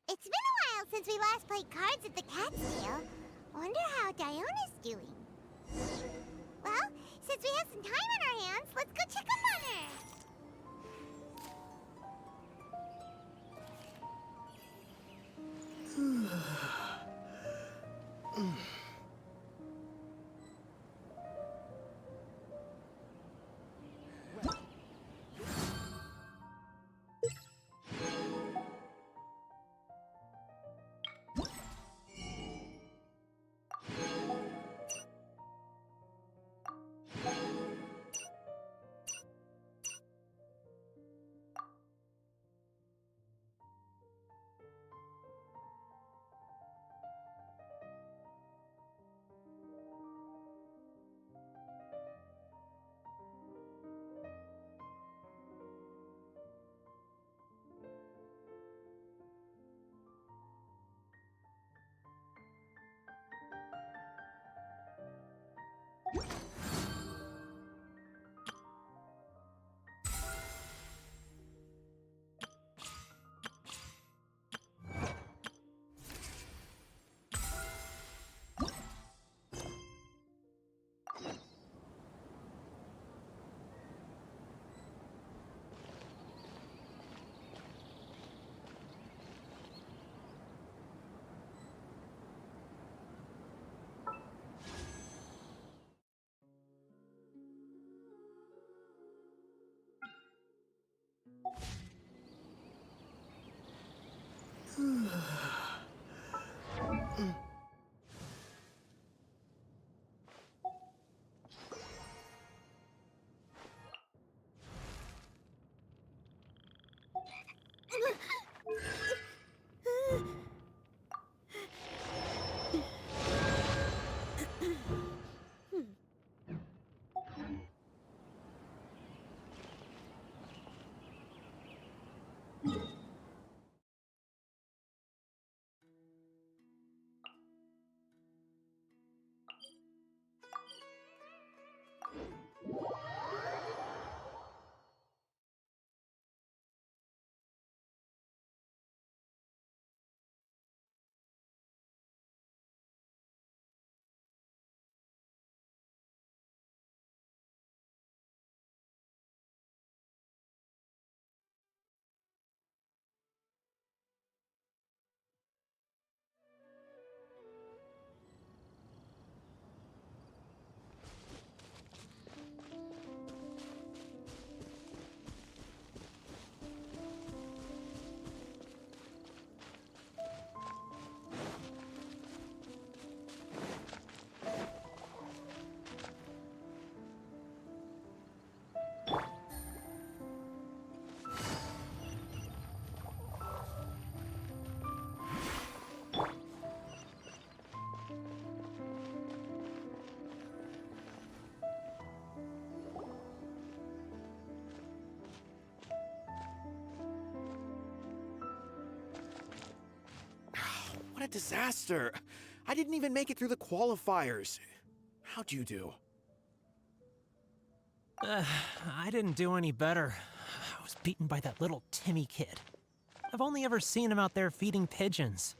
It's been a while since we last played cards at the Catskill. Wonder how Diona's doing. Well, since we have some time on our hands, let's go check up on her. What a disaster! I didn't even make it through the qualifiers. How'd you do? I didn't do any better. I was beaten by that little Timmy kid. I've only ever seen him out there feeding pigeons.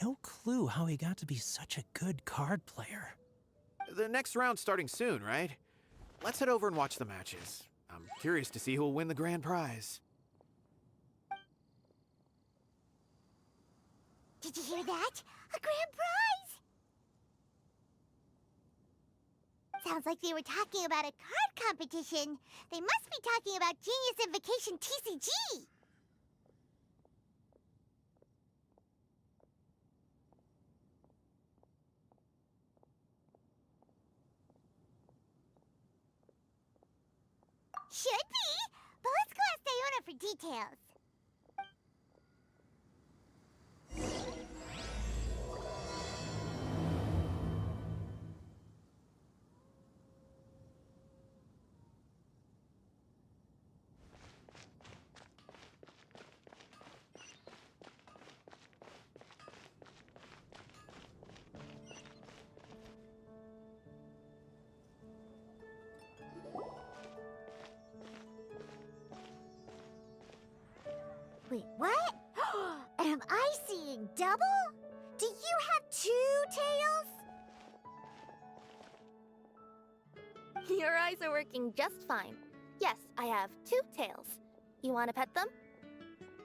No clue how he got to be such a good card player. The next round's starting soon, right? Let's head over and watch the matches. I'm curious to see who'll win the grand prize. Did you hear that? A grand prize! Sounds like they were talking about a card competition. They must be talking about Genius Invocation TCG! Should be! But let's go ask Diona for details. Wait, what? An Am I seeing double? Do you have 2 tails? Your eyes are working just fine. Yes, I have 2 tails. You want to pet them?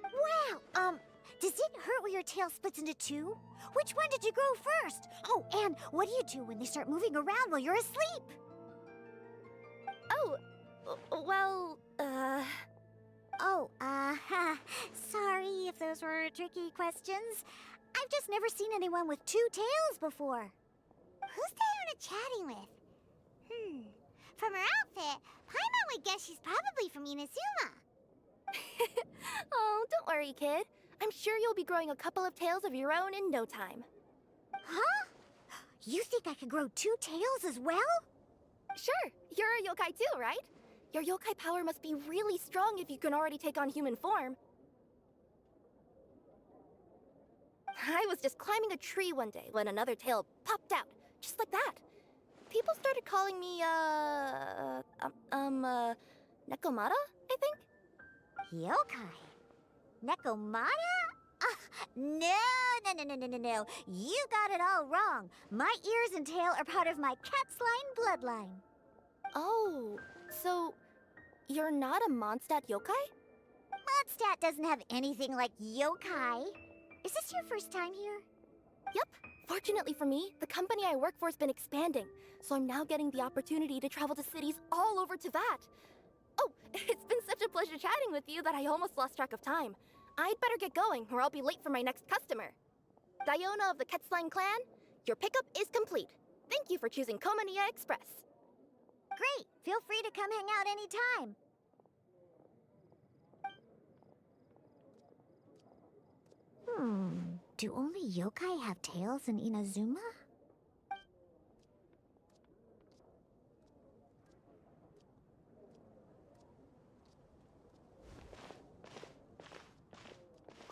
Wow, does it hurt when your tail splits into 2? Which one did you grow first? Oh, and what do you do when they start moving around while you're asleep? Oh, well, sorry if those were tricky questions. I've just never seen anyone with 2 tails before. Who's Diona chatting with? From her outfit, Paimon would guess she's probably from Inazuma. Oh, don't worry, kid. I'm sure you'll be growing a couple of tails of your own in no time. Huh? You think I could grow 2 tails as well? Sure, you're a yokai too, right? Your yokai power must be really strong if you can already take on human form. I was just climbing a tree one day when another tail popped out, just like that. People started calling me, Nekomata, I think? Yokai? Nekomata? No. You got it all wrong. My ears and tail are part of my cat's line bloodline. Oh, so you're not a Monstadt yokai? Monstadt doesn't have anything like yokai. Is this your first time here? Yep. Fortunately for me, the company I work for has been expanding, so I'm now getting the opportunity to travel to cities all over Teyvat. Oh, it's been such a pleasure chatting with you that I almost lost track of time. I'd better get going, or I'll be late for my next customer. Diona of the Quetzline clan, your pickup is complete. Thank you for choosing Komania Express. Great. Feel free to come hang out anytime. Do only yokai have tails in Inazuma?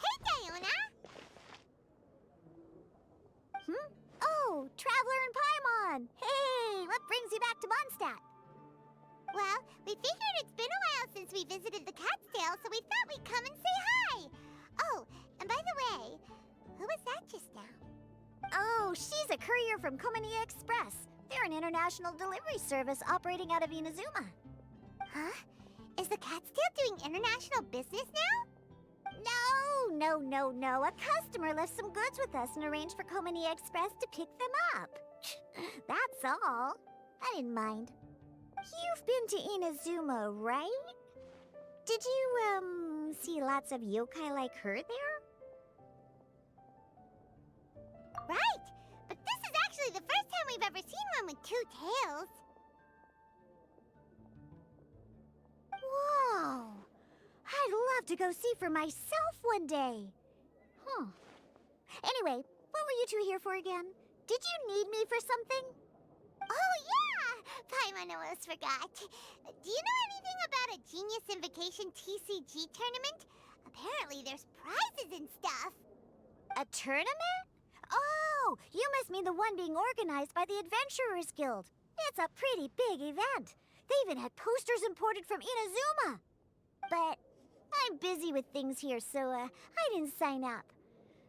Hey, Diona! Oh, Traveler and Paimon! Hey, what brings you back to Mondstadt? Well, we figured it's been a while since we visited the Cat's Tail, so we thought we'd come and say hi! Oh, and by the way, who was that just now? Oh, she's a courier from Komania Express. They're an international delivery service operating out of Inazuma. Huh? Is the Cat's Tail doing international business now? No. A customer left some goods with us and arranged for Komania Express to pick them up. That's all. I didn't mind. You've been to Inazuma, right? Did you, see lots of yokai like her there? Right! But this is actually the first time we've ever seen one with 2 tails. Whoa! I'd love to go see for myself one day. Anyway, what were you 2 here for again? Did you need me for something? Oh, yeah! Paimon almost forgot. Do you know anything about a Genius Invocation TCG tournament? Apparently there's prizes and stuff. A tournament? Oh, you must mean the one being organized by the Adventurers Guild. It's a pretty big event. They even had posters imported from Inazuma. But I'm busy with things here, so I didn't sign up.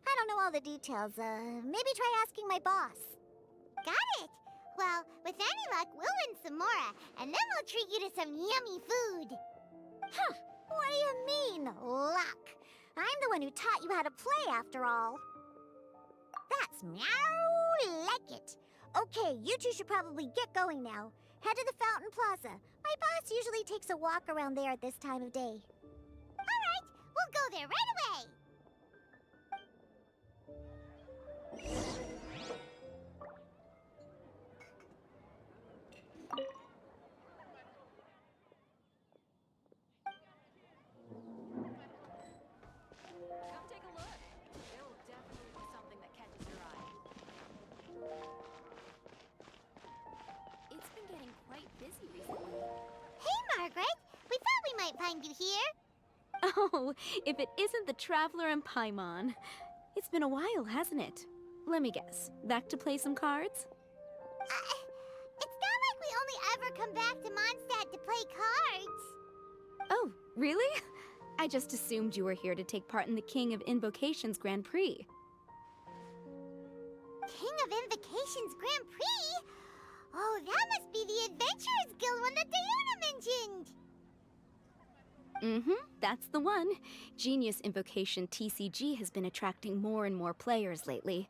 I don't know all the details. Maybe try asking my boss. Got it. Well, with any luck, we'll win some more, and then we'll treat you to some yummy food. Huh, what do you mean, luck? I'm the one who taught you how to play, after all. That's meow like it. Okay, you 2 should probably get going now. Head to the Fountain Plaza. My boss usually takes a walk around there at this time of day. All right, we'll go there right away. Come take a look. There will definitely be something that catches your eye. It's been getting quite busy recently. Hey, Margaret. We thought we might find you here. Oh, if it isn't the Traveler and Paimon. It's been a while, hasn't it? Let me guess. Back to play some cards? It's not like we only ever come back to Mondstadt to play cards. Oh, really? I just assumed you were here to take part in the King of Invocations Grand Prix. King of Invocations Grand Prix? Oh, that must be the Adventurers Guild one that Diana mentioned! Mm-hmm, that's the one. Genius Invocation TCG has been attracting more and more players lately.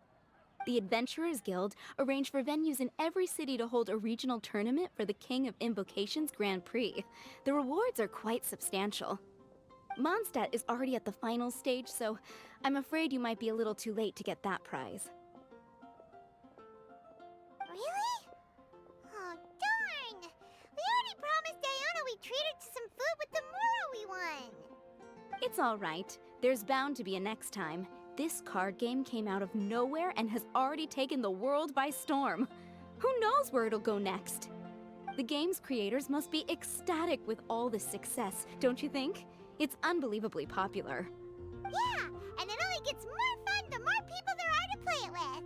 The Adventurers Guild arranged for venues in every city to hold a regional tournament for the King of Invocations Grand Prix. The rewards are quite substantial. Monstadt is already at the final stage, so I'm afraid you might be a little too late to get that prize. Really? Oh, darn! We already promised Diana we'd treat her to some food with the Muro we won! It's all right. There's bound to be a next time. This card game came out of nowhere and has already taken the world by storm. Who knows where it'll go next? The game's creators must be ecstatic with all this success, don't you think? It's unbelievably popular. Yeah, and it only gets more fun the more people there are to play it with!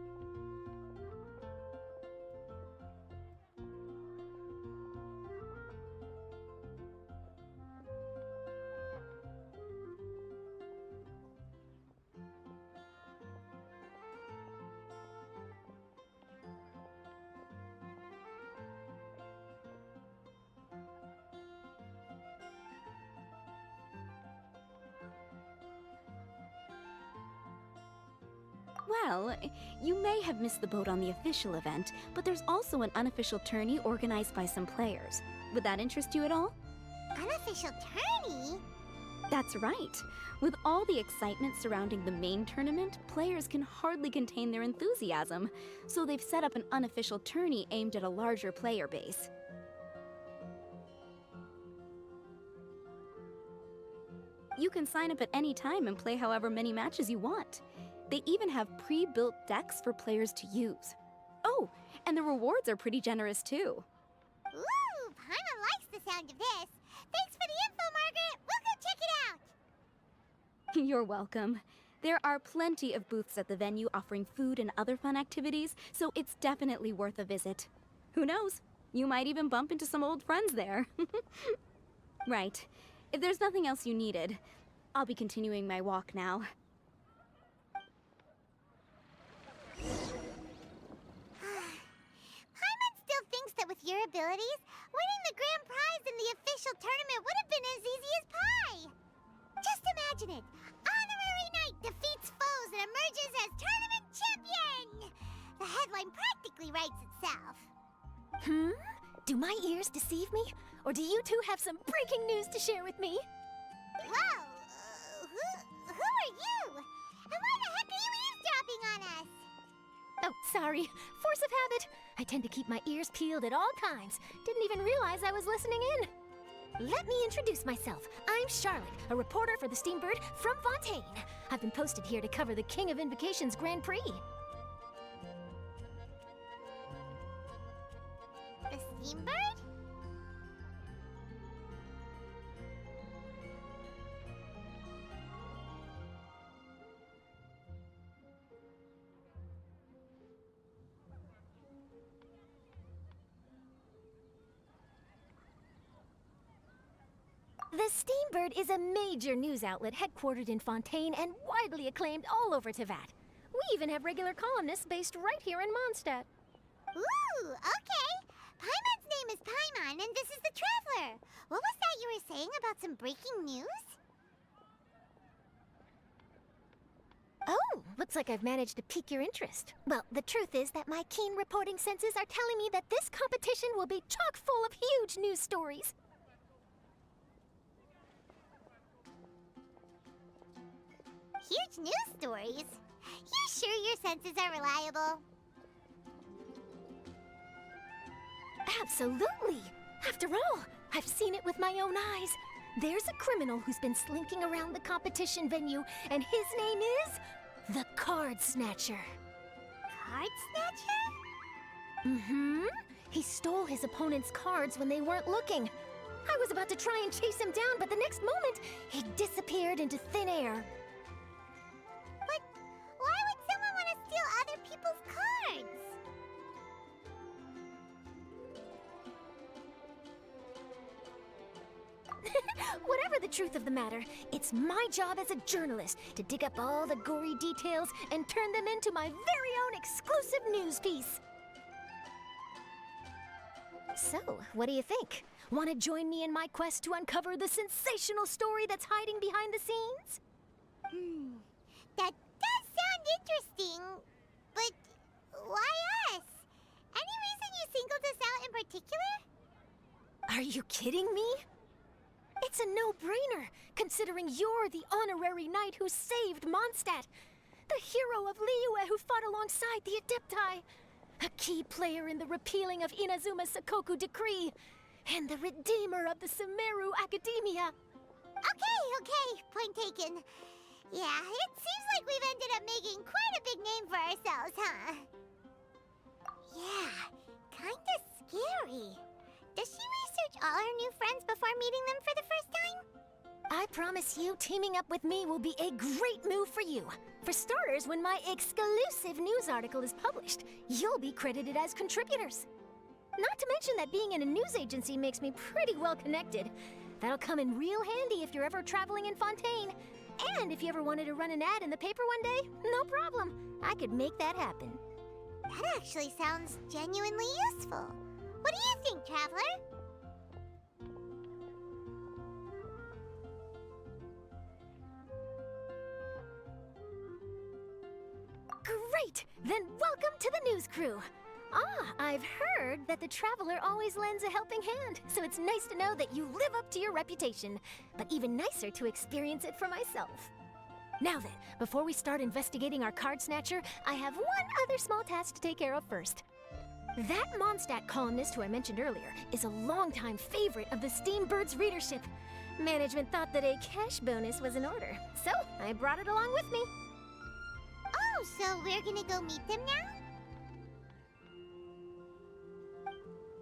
Well, you may have missed the boat on the official event, but there's also an unofficial tourney organized by some players. Would that interest you at all? Unofficial tourney? That's right. With all the excitement surrounding the main tournament, players can hardly contain their enthusiasm, so they've set up an unofficial tourney aimed at a larger player base. You can sign up at any time and play however many matches you want. They even have pre-built decks for players to use. Oh, and the rewards are pretty generous too. Ooh, Paimon likes the sound of this. Thanks for the info, Margaret. We'll go check it out. You're welcome. There are plenty of booths at the venue offering food and other fun activities, so it's definitely worth a visit. Who knows? You might even bump into some old friends there. Right. If there's nothing else you needed, I'll be continuing my walk now. Paimon still thinks that with your abilities, winning the grand prize in the official tournament would have been as easy as pie. Just imagine it. Honorary Knight defeats foes and emerges as tournament champion. The headline practically writes itself. Do my ears deceive me? Or do you two have some breaking news to share with me? Whoa! Who are you? And why the heck are you eavesdropping on us? Oh, sorry. Force of habit. I tend to keep my ears peeled at all times. Didn't even realize I was listening in. Let me introduce myself. I'm Charlotte, a reporter for the Streambird from Fontaine. I've been posted here to cover the King of Invocations Grand Prix. The Streambird? The Streambird is a major news outlet headquartered in Fontaine and widely acclaimed all over Teyvat. We even have regular columnists based right here in Monstadt. Ooh, okay. Paimon's name is Paimon, and this is the Traveler. What was that you were saying about some breaking news? Oh, looks like I've managed to pique your interest. Well, the truth is that my keen reporting senses are telling me that this competition will be chock full of huge news stories. Huge news stories? You sure your senses are reliable? Absolutely! After all, I've seen it with my own eyes. There's a criminal who's been slinking around the competition venue, and his name is the Card Snatcher. Card Snatcher? Mm-hmm. He stole his opponent's cards when they weren't looking. I was about to try and chase him down, but the next moment, he disappeared into thin air. But why would someone want to steal other people's cards? Whatever the truth of the matter, it's my job as a journalist to dig up all the gory details and turn them into my very own exclusive news piece. So, what do you think? Want to join me in my quest to uncover the sensational story that's hiding behind the scenes? That does sound interesting, but why us? Any reason you singled us out in particular? Are you kidding me? It's a no-brainer, considering you're the honorary knight who saved Monstadt, the hero of Liyue who fought alongside the Adepti, a key player in the repealing of Inazuma's Sakoku decree, and the redeemer of the Sumeru Academia. Okay, point taken. Yeah, it seems like we've ended up making quite a big name for ourselves, huh? Yeah, kinda scary. Does she research all her new friends before meeting them for the first time? I promise you, teaming up with me will be a great move for you. For starters, when my exclusive news article is published, you'll be credited as contributors. Not to mention that being in a news agency makes me pretty well connected. That'll come in real handy if you're ever traveling in Fontaine. And if you ever wanted to run an ad in the paper one day, no problem. I could make that happen. That actually sounds genuinely useful. What do you think, Traveler? Great! Then welcome to the news crew. I've heard that the Traveler always lends a helping hand, so it's nice to know that you live up to your reputation, but even nicer to experience it for myself. Now then, before we start investigating our card snatcher, I have one other small task to take care of first. That Monstadt columnist who I mentioned earlier is a longtime favorite of the Streambird's readership. Management thought that a cash bonus was in order, so I brought it along with me. Oh, so we're gonna go meet them now?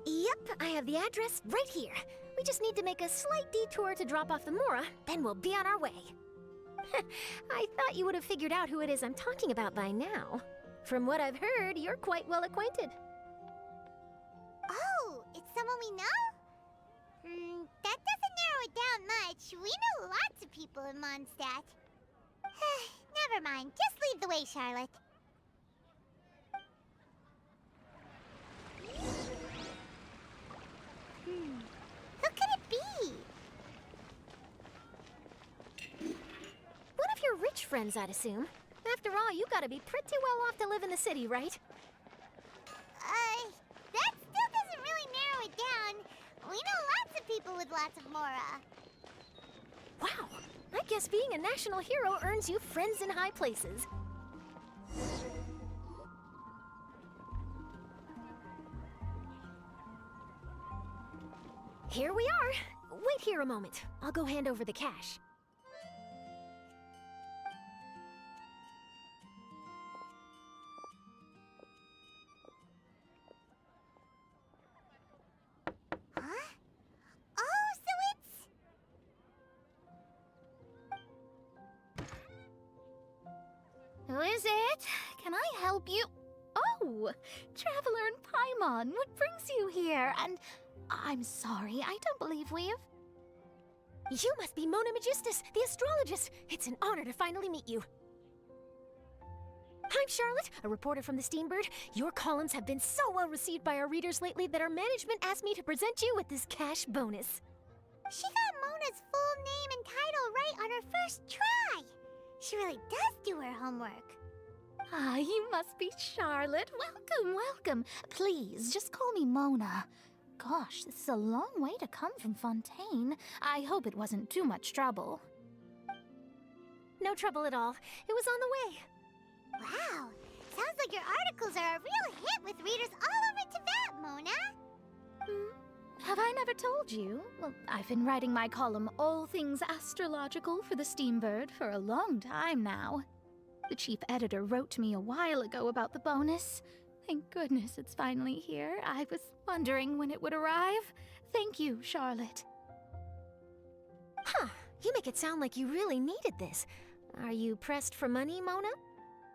Yep, I have the address right here. We just need to make a slight detour to drop off the Mora, then we'll be on our way. I thought you would have figured out who it is I'm talking about by now. From what I've heard, you're quite well acquainted. Oh, it's someone we know? That doesn't narrow it down much. We know lots of people in Monstadt. Never mind, just lead the way, Charlotte. Who could it be? One of your rich friends, I'd assume. After all, you gotta be pretty well off to live in the city, right? That still doesn't really narrow it down. We know lots of people with lots of Mora. Wow, I guess being a national hero earns you friends in high places. Here we are. Wait here a moment. I'll go hand over the cash. Huh? Oh, so it's... Who is it? Can I help you? Oh, Traveler and Paimon, what brings you here? And I'm sorry, I don't believe we've... You must be Mona Magistus, the astrologist. It's an honor to finally meet you. I'm Charlotte, a reporter from the Streambird. Your columns have been so well received by our readers lately that our management asked me to present you with this cash bonus. She got Mona's full name and title right on her first try. She really does do her homework. Ah, you must be Charlotte. Welcome, welcome. Please, just call me Mona. Gosh, this is a long way to come from Fontaine. I hope it wasn't too much trouble. No trouble at all. It was on the way. Wow, sounds like your articles are a real hit with readers all over Teyvat, Mona. Have I never told you? Well, I've been writing my column All Things Astrological for the Streambird for a long time now. The chief editor wrote to me a while ago about the bonus. Thank goodness it's finally here. I was wondering when it would arrive. Thank you, Charlotte. Huh, you make it sound like you really needed this. Are you pressed for money, Mona?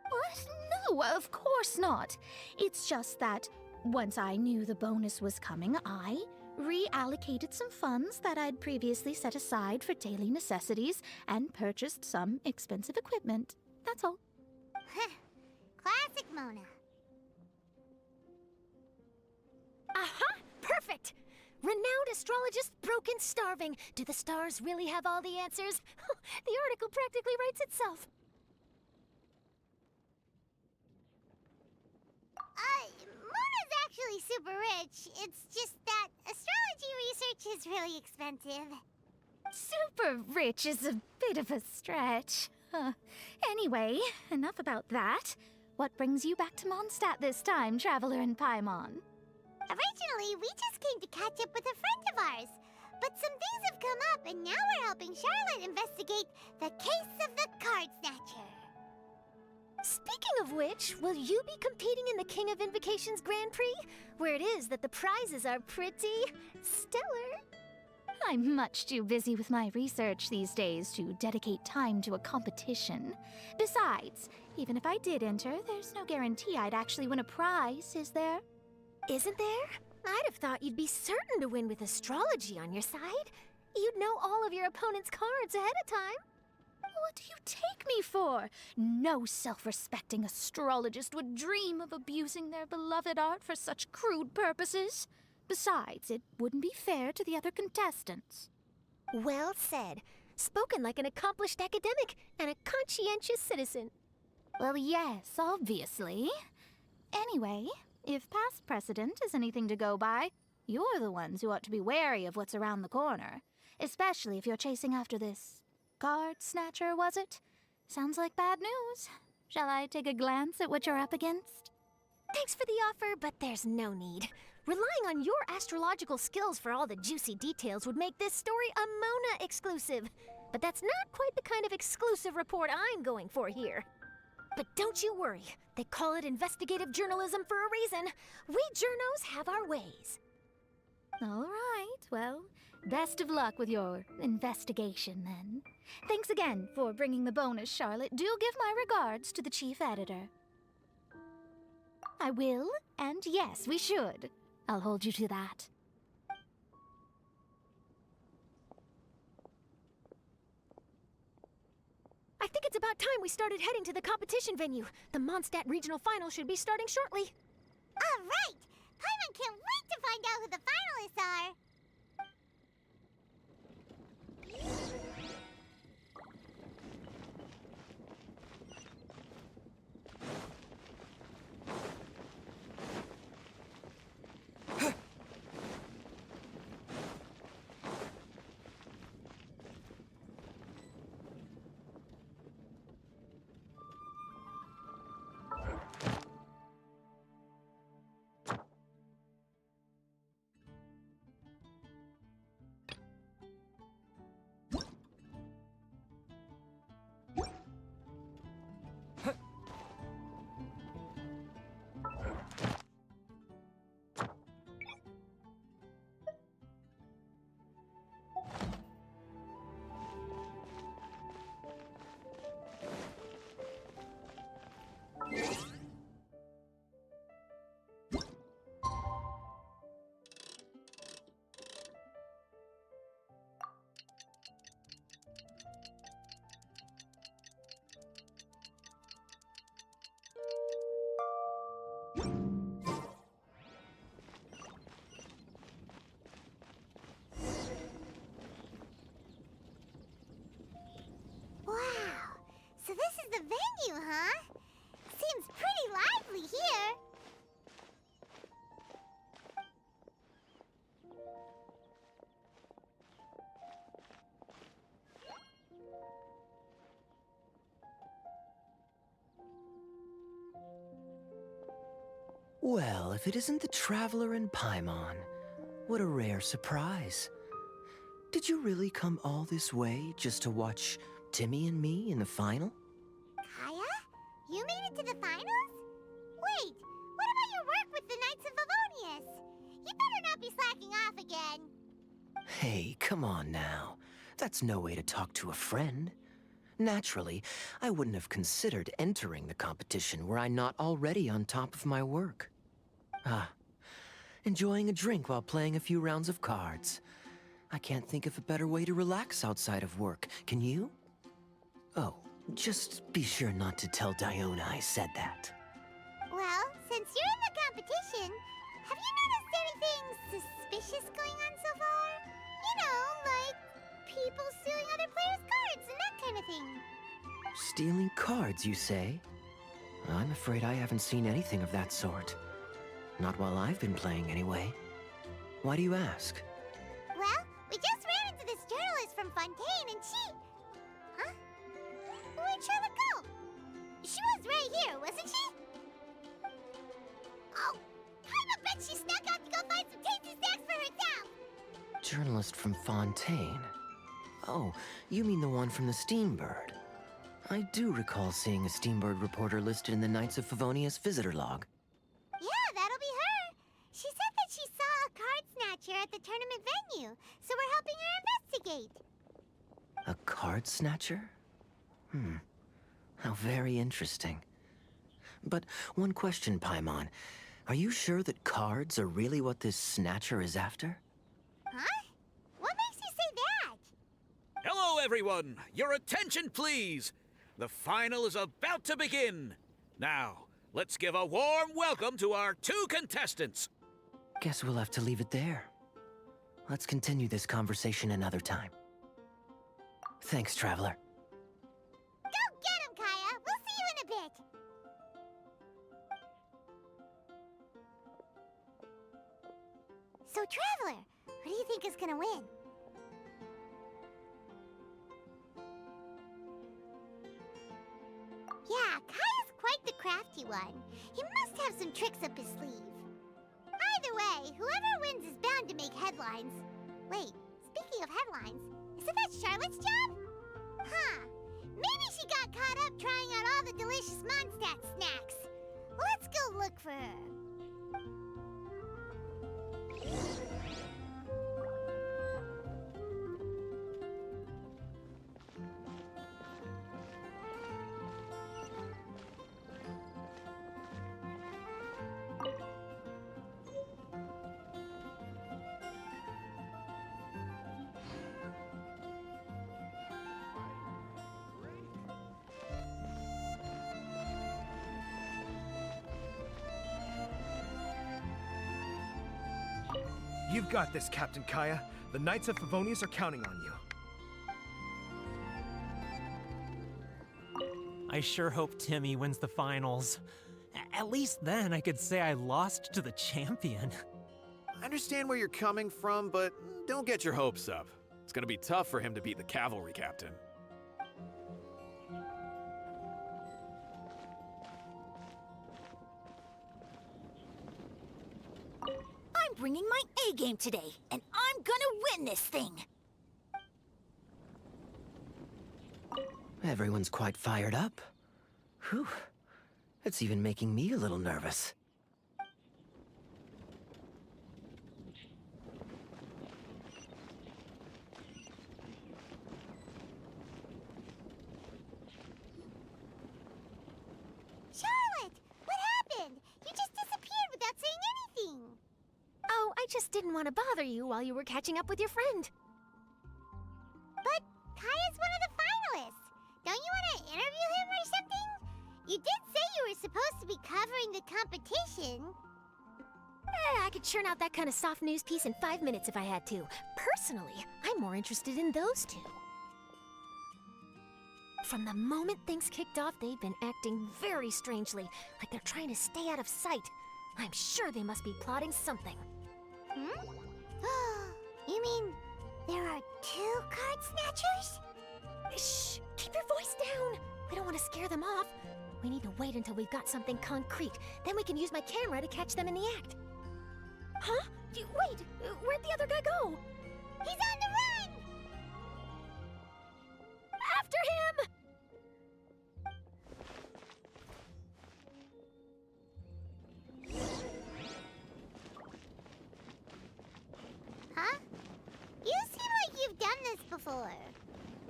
What? No, of course not. It's just that once I knew the bonus was coming, I reallocated some funds that I'd previously set aside for daily necessities, and purchased some expensive equipment. That's all. Classic Mona. Aha! Perfect! Renowned astrologist broken starving. Do the stars really have all the answers? The article practically writes itself. Mona's actually super rich. It's just that astrology research is really expensive. Super rich is a bit of a stretch. Anyway, enough about that. What brings you back to Monstadt this time, Traveler in Paimon? Originally, we just came to catch up with a friend of ours. But some things have come up, and now we're helping Charlotte investigate the case of the Card Snatcher. Speaking of which, will you be competing in the King of Invocations Grand Prix? Where it is that the prizes are pretty stellar. I'm much too busy with my research these days to dedicate time to a competition. Besides, even if I did enter, there's no guarantee I'd actually win a prize, is there? Isn't there? I'd have thought you'd be certain to win with astrology on your side. You'd know all of your opponent's cards ahead of time. What do you take me for? No self-respecting astrologist would dream of abusing their beloved art for such crude purposes. Besides, it wouldn't be fair to the other contestants. Well said. Spoken like an accomplished academic and a conscientious citizen. Well, yes, obviously. Anyway, if past precedent is anything to go by, you're the ones who ought to be wary of what's around the corner. Especially if you're chasing after this card snatcher, was it? Sounds like bad news. Shall I take a glance at what you're up against? Thanks for the offer, but there's no need. Relying on your astrological skills for all the juicy details would make this story a Mona exclusive. But that's not quite the kind of exclusive report I'm going for here. But don't you worry. They call it investigative journalism for a reason. We journos have our ways. All right, well, best of luck with your investigation, then. Thanks again for bringing the bonus, Charlotte. Do give my regards to the chief editor. I will, and yes, we should. I'll hold you to that. I think it's about time we started heading to the competition venue. The Monstadt Regional Final should be starting shortly. All right! Paimon can't wait to find out who the finalists are! So this is the venue, huh? Seems pretty lively here. Well, if it isn't the Traveler in Paimon, what a rare surprise. Did you really come all this way just to watch Timmy and me in the final? Kaya? You made it to the finals? Wait, what about your work with the Knights of Favonius? You better not be slacking off again. Hey, come on now. That's no way to talk to a friend. Naturally, I wouldn't have considered entering the competition were I not already on top of my work. enjoying a drink while playing a few rounds of cards. I can't think of a better way to relax outside of work. Can you? Oh, just be sure not to tell Diona I said that. Well, since you're in the competition, have you noticed anything suspicious going on so far? You know, like people stealing other players' cards and that kind of thing. Stealing cards, you say? I'm afraid I haven't seen anything of that sort. Not while I've been playing, anyway. Why do you ask? Well, we just ran into this journalist from Fontaine and she... Huh? Where'd Charlotte go? She was right here, wasn't she? Oh, I bet she snuck out to go find some tasty snacks for herself! Journalist from Fontaine? Oh, you mean the one from the Streambird. I do recall seeing a Streambird reporter listed in the Knights of Favonius visitor log. Yeah, that'll be her. She said that she saw a card snatcher at the tournament venue, so we're helping her investigate. A card snatcher? How very interesting. But one question, Paimon. Are you sure that cards are really what this snatcher is after? Huh? What makes you say that? Hello, everyone! Your attention, please! The final is about to begin! Now, let's give a warm welcome to our 2 contestants! Guess we'll have to leave it there. Let's continue this conversation another time. Thanks, Traveler. Go get him, Kaya! We'll see you in a bit! So, Traveler, who do you think is gonna win? Yeah, Kaya's quite the crafty one. He must have some tricks up his sleeve. Either way, whoever wins is bound to make headlines. Wait, speaking of headlines, isn't that Charlotte's job? Huh. Maybe she got caught up trying out all the delicious Monstadt snacks. Let's go look for her. You've got this, Captain Kaya. The Knights of Favonius are counting on you. I sure hope Timmy wins the finals. At least then I could say I lost to the champion. I understand where you're coming from, but don't get your hopes up. It's gonna be tough for him to beat the cavalry captain. I'm bringing my A game today, and I'm gonna win this thing! Everyone's quite fired up. Whew. It's even making me a little nervous. Charlotte! What happened? You just disappeared without saying anything. Oh, I just didn't want to bother you while you were catching up with your friend. But Kaya's one of the finalists. Don't you want to interview him or something? You did say you were supposed to be covering the competition. I could churn out that kind of soft news piece in 5 minutes if I had to. Personally, I'm more interested in those two. From the moment things kicked off, they've been acting very strangely, like they're trying to stay out of sight. I'm sure they must be plotting something. Hmm? You mean there are 2 card snatchers? Shh! Keep your voice down! We don't want to scare them off. We need to wait until we've got something concrete. Then we can use my camera to catch them in the act. Huh? Wait! Where'd the other guy go? He's on the run! After him! Huh? You seem like you've done this before.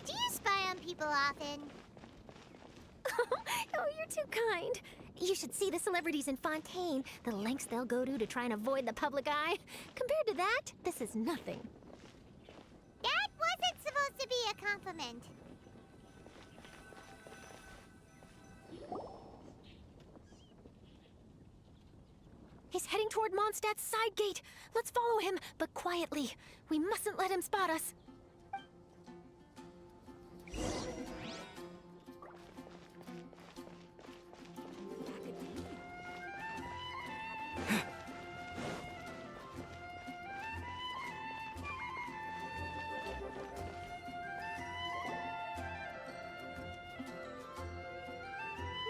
Do you spy on people often? Oh, you're too kind. You should see the celebrities in Fontaine, the lengths they'll go to try and avoid the public eye. Compared to that, this is nothing. That wasn't supposed to be a compliment. He's heading toward Mondstadt's side gate. Let's follow him, but quietly. We mustn't let him spot us.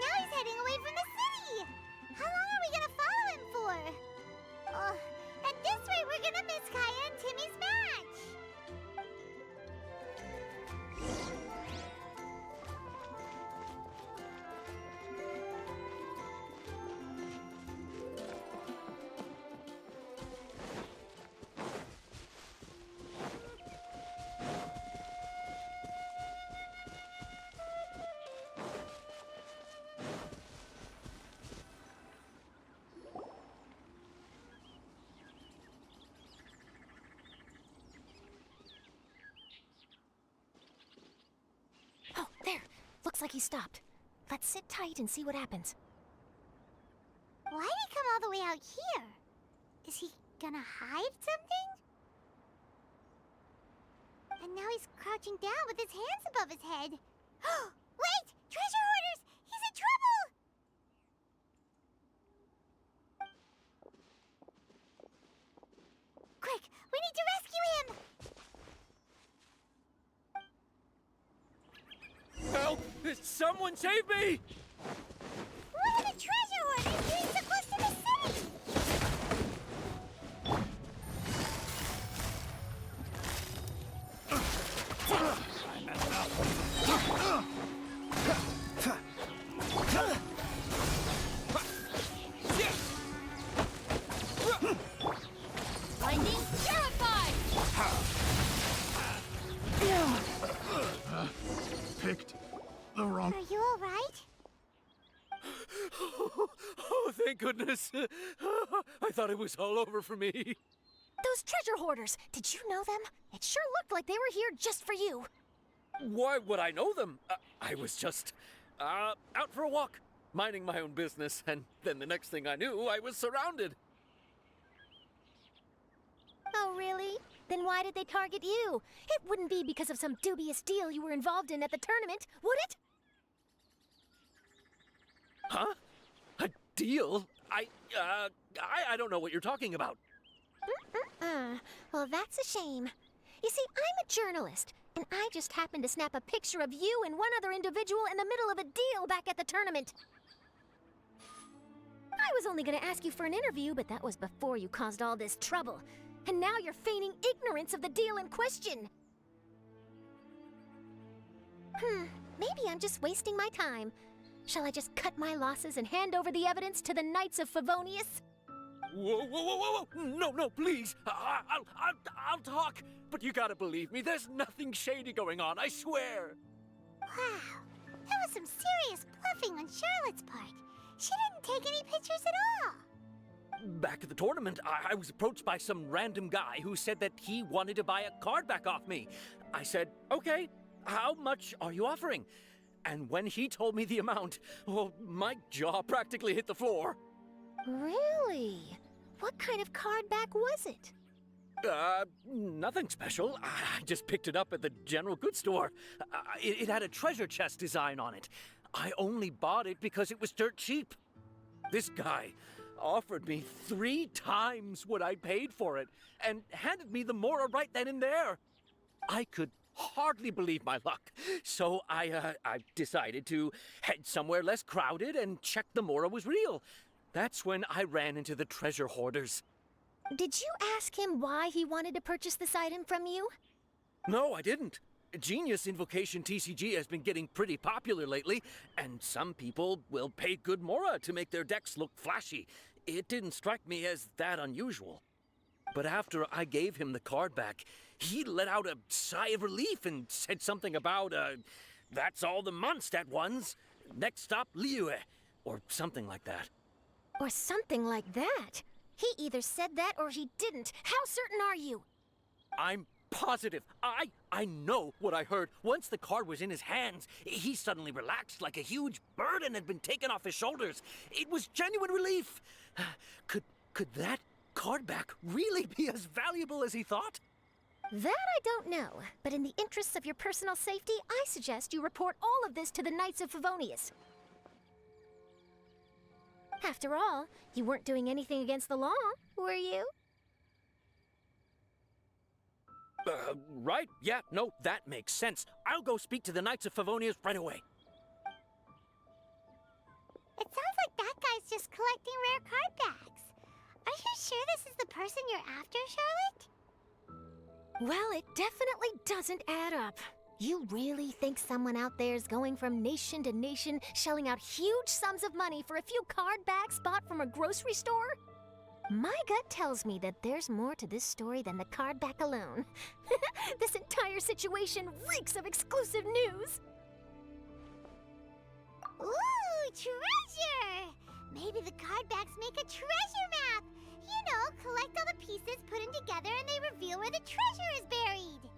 Now he's heading away from the city! How long are we gonna follow him for? At this rate, we're gonna miss Kaya and Timmy's match! Oh, there. Looks like he stopped. Let's sit tight and see what happens. Why'd he come all the way out here? Is he gonna hide something? And now he's crouching down with his hands above his head. Wait! Treasure hoarders! He's in trouble! Quick! We need to rescue him! Help! Someone save me! What are the treasure hoarders doing so close to the city? Lightning terrified! Picked the wrong. Are you alright? Oh, thank goodness. I thought it was all over for me. Those treasure hoarders, did you know them? It sure looked like they were here just for you. Why would I know them? I was just out for a walk, minding my own business, and then the next thing I knew, I was surrounded. Oh, really? Then why did they target you? It wouldn't be because of some dubious deal you were involved in at the tournament, would it? Huh? A deal? I don't know what you're talking about. Well, that's a shame. You see, I'm a journalist, and I just happened to snap a picture of you and one other individual in the middle of a deal back at the tournament. I was only gonna ask you for an interview, but that was before you caused all this trouble. And now you're feigning ignorance of the deal in question. Maybe I'm just wasting my time. Shall I just cut my losses and hand over the evidence to the Knights of Favonius? Whoa, whoa, whoa, whoa, whoa! No, please. I'll talk. But you gotta believe me, there's nothing shady going on, I swear. Wow, that was some serious bluffing on Charlotte's part. She didn't take any pictures at all. Back at the tournament, I was approached by some random guy who said that he wanted to buy a card back off me. I said, okay, how much are you offering? And when he told me the amount, oh, my jaw practically hit the floor. Really? What kind of card back was it? Nothing special. I just picked it up at the general goods store. It had a treasure chest design on it. I only bought it because it was dirt cheap. This guy offered me 3 times what I paid for it and handed me the Mora right then and there. I could hardly believe my luck, so I decided to head somewhere less crowded and check the Mora was real. That's when I ran into the treasure hoarders. Did you ask him why he wanted to purchase this item from you? No, I didn't. Genius Invocation TCG has been getting pretty popular lately, and some people will pay good Mora to make their decks look flashy. It didn't strike me as that unusual. But after I gave him the card back, he let out a sigh of relief and said something about, that's all the Monstadt ones. Next stop, Liyue. or something like that. Or something like that. He either said that or he didn't. How certain are you? I'm positive. I know what I heard. Once the card was in his hands, he suddenly relaxed like a huge burden had been taken off his shoulders. It was genuine relief. Could that card back really be as valuable as he thought? That I don't know, but in the interests of your personal safety, I suggest you report all of this to the Knights of Favonius. After all, you weren't doing anything against the law, were you? Right? Yeah, no, that makes sense. I'll go speak to the Knights of Favonius right away. It sounds like that guy's just collecting rare card backs. Are you sure this is the person you're after, Charlotte? Well, it definitely doesn't add up. You really think someone out there's going from nation to nation, shelling out huge sums of money for a few card backs bought from a grocery store? My gut tells me that there's more to this story than the card back alone. This entire situation reeks of exclusive news! Ooh, treasure! Maybe the card backs make a treasure map! You know, collect all the pieces, put them together, and they reveal where the treasure is buried!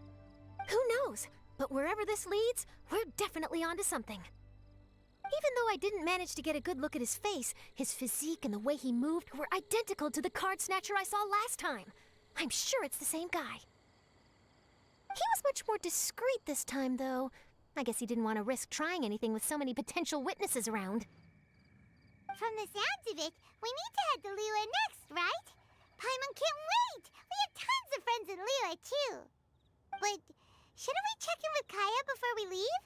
Who knows? But wherever this leads, we're definitely onto something. Even though I didn't manage to get a good look at his face, his physique and the way he moved were identical to the card snatcher I saw last time. I'm sure it's the same guy. He was much more discreet this time, though. I guess he didn't want to risk trying anything with so many potential witnesses around. From the sounds of it, we need to head to Liyue next, right? Paimon can't wait! We have tons of friends in Liyue, too. But shouldn't we check in with Kaya before we leave?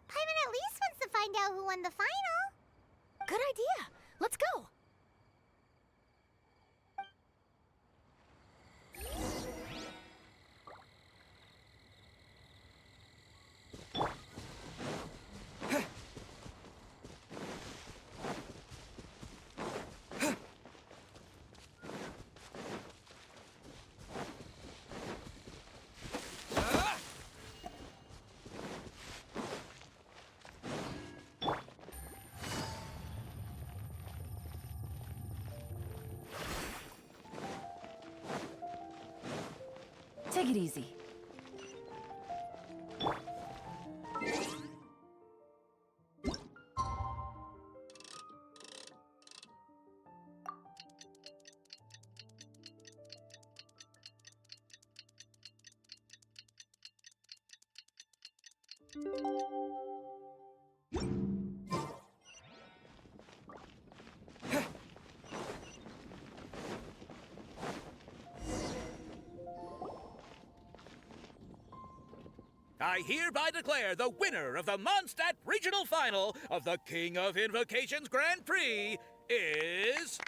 Paimon at least wants to find out who won the final. Good idea. Let's go. Take it easy. I hereby declare the winner of the Monstadt Regional Final of the King of Invocations Grand Prix is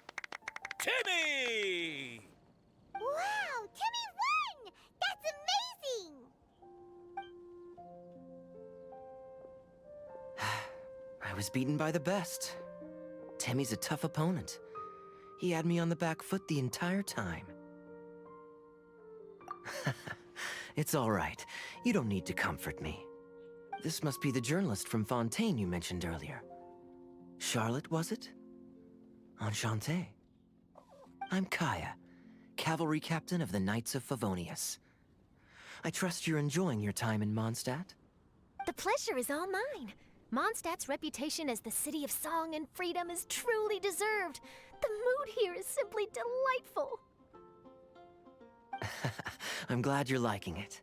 Timmy! Wow, Timmy won! That's amazing! I was beaten by the best. Timmy's a tough opponent. He had me on the back foot the entire time. It's all right. You don't need to comfort me. This must be the journalist from Fontaine you mentioned earlier. Charlotte, was it? Enchanté. I'm Kaya, cavalry captain of the Knights of Favonius. I trust you're enjoying your time in Monstadt? The pleasure is all mine. Mondstadt's reputation as the city of song and freedom is truly deserved. The mood here is simply delightful. I'm glad you're liking it.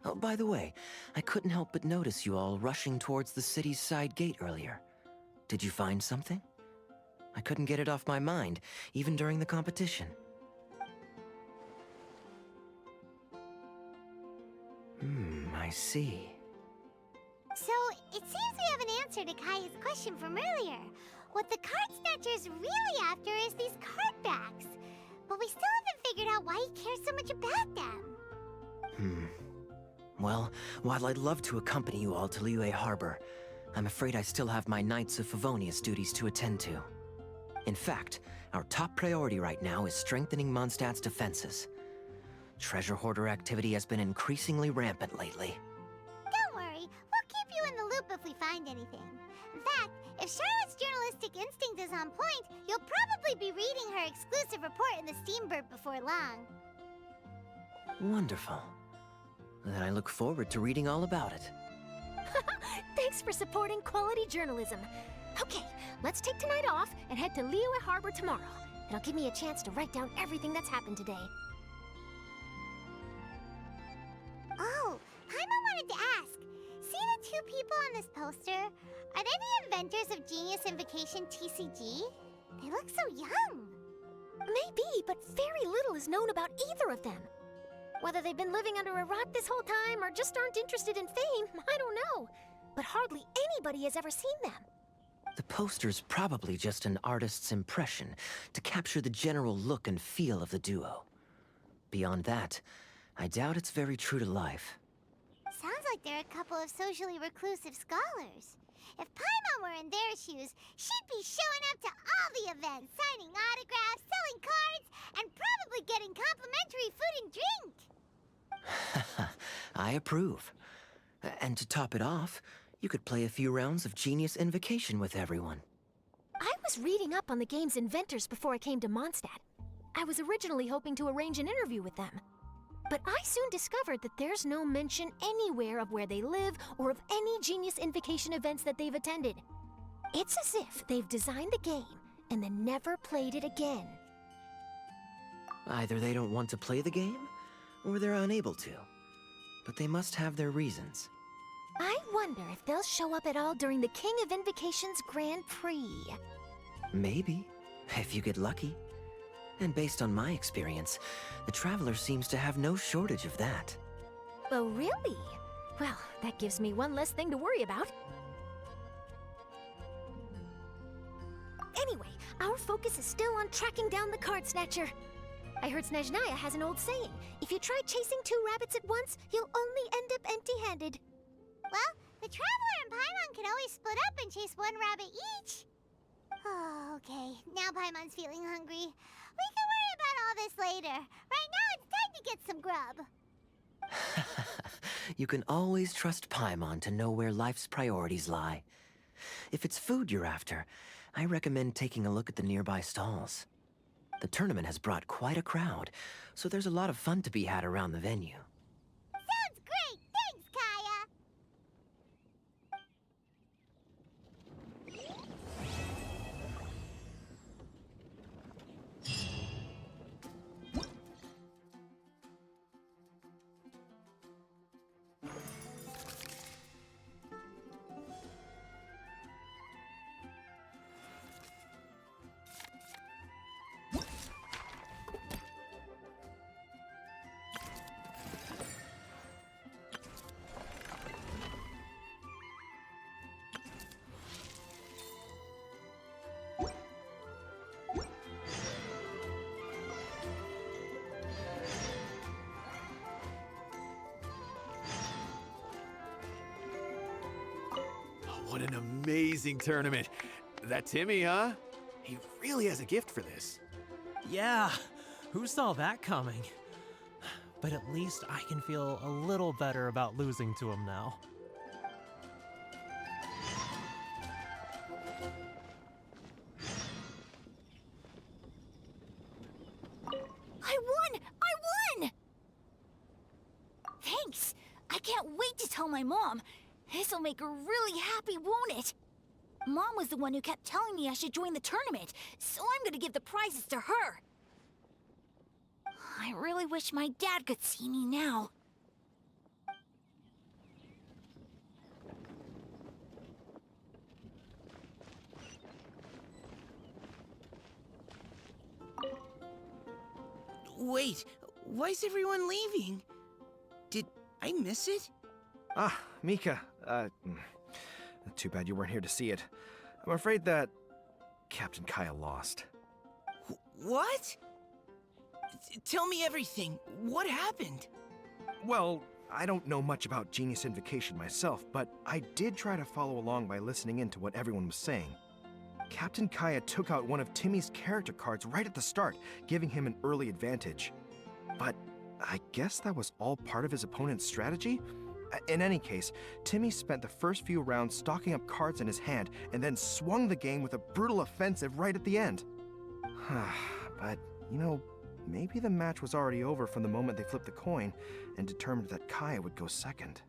Oh, by the way, I couldn't help but notice you all rushing towards the city's side gate earlier. Did you find something? I couldn't get it off my mind, even during the competition. I see. So, it seems we have an answer to Kaya's question from earlier. What the card snatcher's really after is these card backs. But we still haven't figured out why he cares so much about them. Well, while I'd love to accompany you all to Liyue Harbor, I'm afraid I still have my Knights of Favonius duties to attend to. In fact, our top priority right now is strengthening Mondstadt's defenses. Treasure hoarder activity has been increasingly rampant lately. Don't worry, we'll keep you in the loop if we find anything. In fact, if Charlotte's journalistic instinct is on point, you'll probably be reading her exclusive report in the Streambird before long. Wonderful. Then I look forward to reading all about it. Thanks for supporting quality journalism. Okay, let's take tonight off and head to Liyue Harbor tomorrow. It'll give me a chance to write down everything that's happened today. Oh, Paimon wanted to ask. See the two people on this poster? Are they the inventors of Genius Invocation TCG? They look so young. Maybe, but very little is known about either of them. Whether they've been living under a rock this whole time or just aren't interested in fame, I don't know. But hardly anybody has ever seen them. The poster's probably just an artist's impression to capture the general look and feel of the duo. Beyond that, I doubt it's very true to life. Sounds like they're a couple of socially reclusive scholars. If Paimon were in their shoes, she'd be showing up to all the events, signing autographs, selling cards, and probably getting complimentary food and drink. I approve. And to top it off, you could play a few rounds of Genius Invocation with everyone. I was reading up on the game's inventors before I came to Monstadt. I was originally hoping to arrange an interview with them. But I soon discovered that there's no mention anywhere of where they live or of any Genius Invocation events that they've attended. It's as if they've designed the game and then never played it again. Either they don't want to play the game, or they're unable to. But they must have their reasons. I wonder if they'll show up at all during the King of Invocation's Grand Prix. Maybe, if you get lucky. And based on my experience, the Traveler seems to have no shortage of that. Oh, really? Well, that gives me one less thing to worry about. Anyway, our focus is still on tracking down the Card Snatcher. I heard Snezhnaya has an old saying, if you try chasing two rabbits at once, you'll only end up empty-handed. Well, the Traveler and Paimon can always split up and chase one rabbit each. Oh, okay. Now Paimon's feeling hungry. We can worry about all this later. Right now, it's time to get some grub. You can always trust Paimon to know where life's priorities lie. If it's food you're after, I recommend taking a look at the nearby stalls. The tournament has brought quite a crowd, so there's a lot of fun to be had around the venue. Sounds great! Thanks, Kaya! What an amazing tournament. That Timmy, huh? He really has a gift for this. Yeah, who saw that coming? But at least I can feel a little better about losing to him now. I won! I won! Thanks! I can't wait to tell my mom. This'll make her really happy, won't it? Mom was the one who kept telling me I should join the tournament, so I'm gonna give the prizes to her. I really wish my dad could see me now. Wait, why is everyone leaving? Did I miss it? Ah, Mika. Too bad you weren't here to see it. I'm afraid that Captain Kaya lost. What? Tell me everything. What happened? Well, I don't know much about Genius Invocation myself, but I did try to follow along by listening in to what everyone was saying. Captain Kaya took out one of Timmy's character cards right at the start, giving him an early advantage. But I guess that was all part of his opponent's strategy? In any case, Timmy spent the first few rounds stocking up cards in his hand and then swung the game with a brutal offensive right at the end. But, you know, maybe the match was already over from the moment they flipped the coin and determined that Kaya would go second.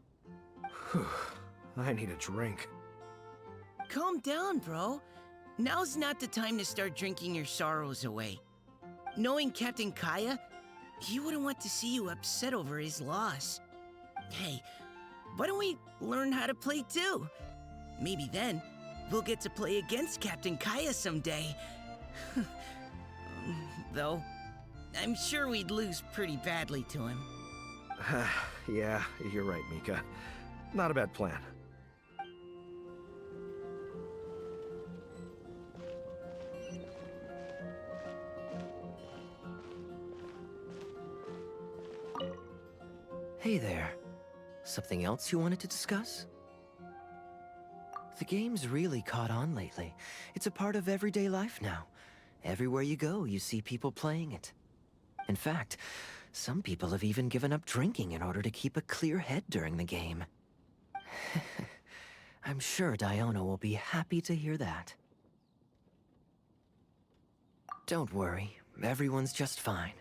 Whew, I need a drink. Calm down, bro. Now's not the time to start drinking your sorrows away. Knowing Captain Kaya, he wouldn't want to see you upset over his loss. Hey, why don't we learn how to play too? Maybe then, we'll get to play against Captain Kaya someday. Though, I'm sure we'd lose pretty badly to him. Yeah, you're right, Mika. Not a bad plan. Hey there. Something else you wanted to discuss? The game's really caught on lately. It's a part of everyday life now. Everywhere you go, you see people playing it. In fact, some people have even given up drinking in order to keep a clear head during the game. I'm sure Diona will be happy to hear that. Don't worry, everyone's just fine.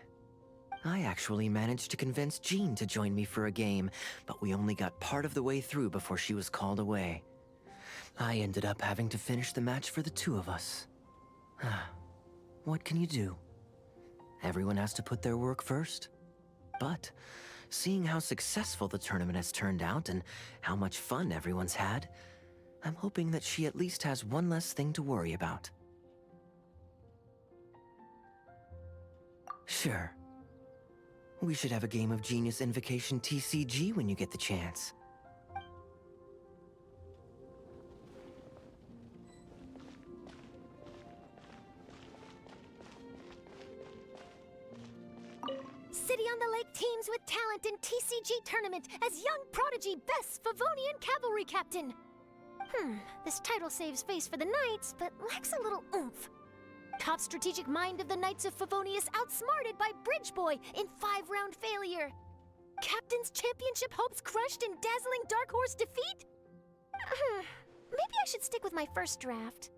I actually managed to convince Jean to join me for a game, but we only got part of the way through before she was called away. I ended up having to finish the match for the two of us. What can you do? Everyone has to put their work first. But, seeing how successful the tournament has turned out and how much fun everyone's had, I'm hoping that she at least has one less thing to worry about. Sure. We should have a game of Genius Invocation TCG when you get the chance. City on the Lake teams with talent in TCG tournament as young prodigy best Favonian cavalry captain. This title saves face for the Knights, but lacks a little oomph. Top strategic mind of the Knights of Favonius outsmarted by Bridge Boy in 5-round failure. Captain's championship hopes crushed in dazzling Dark Horse defeat? Maybe I should stick with my first draft.